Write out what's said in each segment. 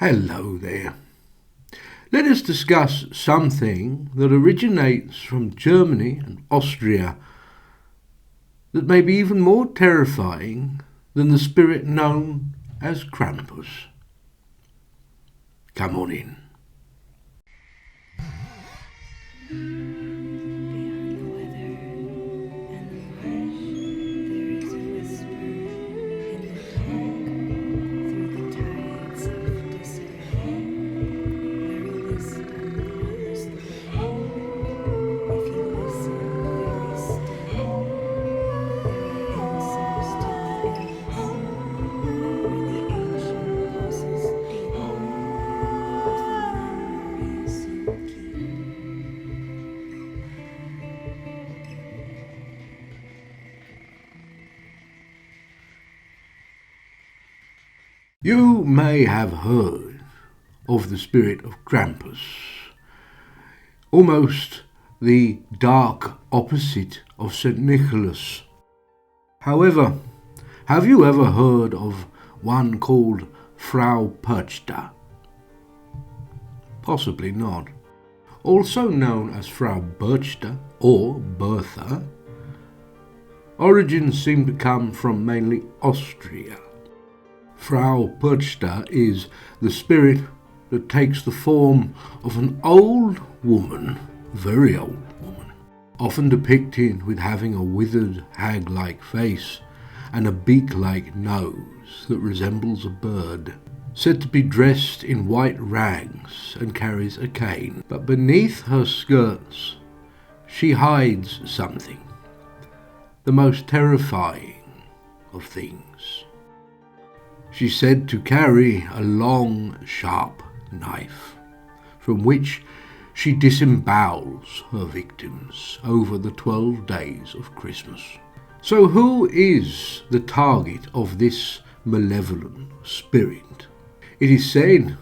Hello there. Let us discuss something that originates from Germany and Austria that may be even more terrifying than the spirit known as Krampus. Come on in. You may have heard of the spirit of Krampus, almost the dark opposite of St. Nicholas. However, have you ever heard of one called Frau Perchta? Possibly not. Also known as Frau Perchta or Bertha, origins seem to come from mainly Austria. Frau Perchta is the spirit that takes the form of an old woman, very old woman, often depicted with having a withered hag-like face and a beak-like nose that resembles a bird, said to be dressed in white rags and carries a cane. But beneath her skirts she hides something, the most terrifying of things. She's said to carry a long, sharp knife, from which she disembowels her victims over the 12 days of Christmas. So who is the target of this malevolent spirit? It is said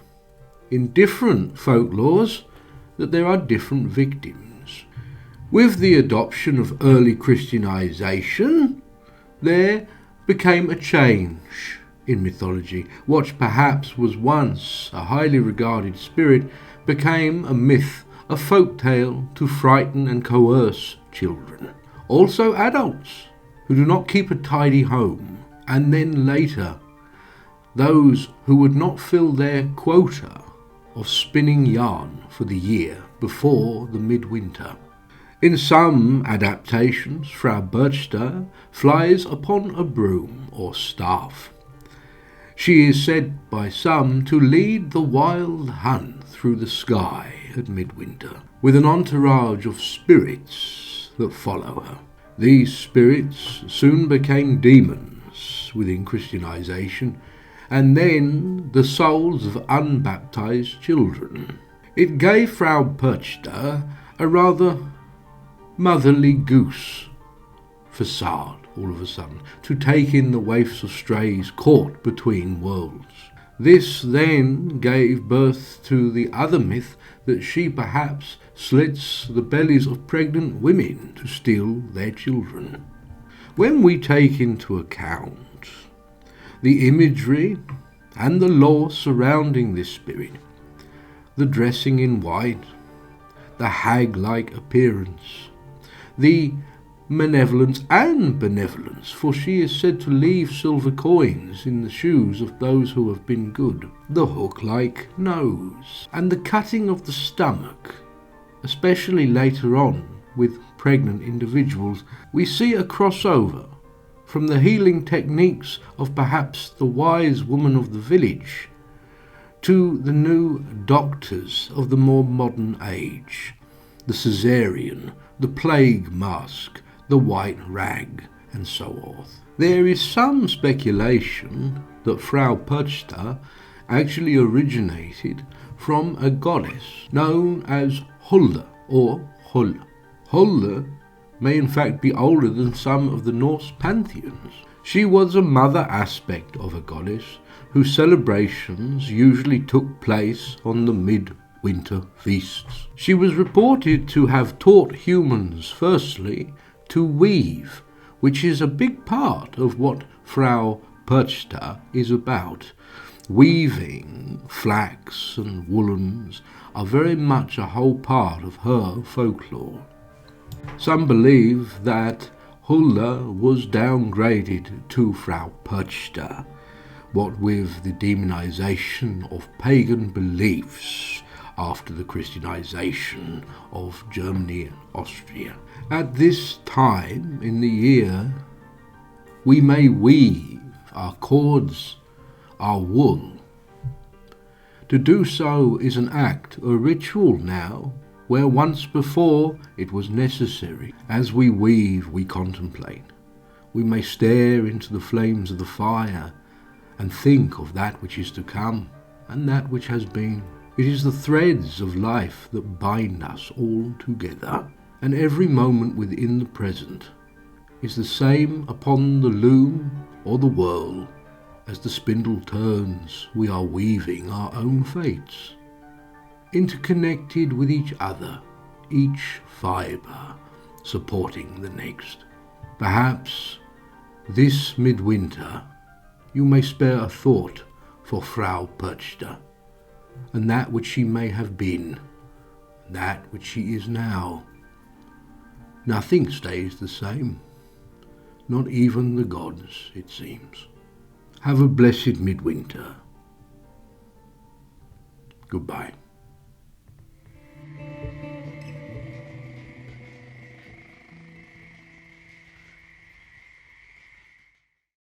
in different folklores that there are different victims. With the adoption of early Christianization, there became a change in mythology. What perhaps was once a highly regarded spirit became a myth, a folk tale to frighten and coerce children. Also adults who do not keep a tidy home, and then later those who would not fill their quota of spinning yarn for the year before the midwinter. In some adaptations, Frau Perchta flies upon a broom or staff. She is said by some to lead the wild hunt through the sky at midwinter, with an entourage of spirits that follow her. These spirits soon became demons within Christianization, and then the souls of unbaptized children. It gave Frau Perchta a rather motherly goose facade all of a sudden, to take in the waifs of strays caught between worlds. This then gave birth to the other myth that she perhaps slits the bellies of pregnant women to steal their children. When we take into account the imagery and the law surrounding this spirit, the dressing in white, the hag-like appearance, the malevolence and benevolence, for she is said to leave silver coins in the shoes of those who have been good, the hook-like nose, and the cutting of the stomach, especially later on with pregnant individuals, we see a crossover from the healing techniques of perhaps the wise woman of the village to the new doctors of the more modern age, the caesarean, the plague mask, the white rag, and so forth. There is some speculation that Frau Perchta actually originated from a goddess known as Hulda or Hul. Hulda may in fact be older than some of the Norse pantheons. She was a mother aspect of a goddess whose celebrations usually took place on the midwinter feasts. She was reported to have taught humans firstly to weave, which is a big part of what Frau Perchta is about. Weaving, flax and woolens are very much a whole part of her folklore. Some believe that Hulda was downgraded to Frau Perchta, what with the demonization of pagan beliefs after the Christianization of Germany and Austria. At this time in the year, we may weave our cords, our wool. To do so is an act, a ritual now, where once before it was necessary. As we weave, we contemplate. We may stare into the flames of the fire and think of that which is to come and that which has been. It is the threads of life that bind us all together, and every moment within the present is the same upon the loom or the whirl. As the spindle turns, we are weaving our own fates, interconnected with each other, each fibre supporting the next. Perhaps this midwinter you may spare a thought for Frau Perchta, and that which she may have been, that which she is now. Nothing stays the same, not even the gods, it seems. Have a blessed midwinter. Goodbye.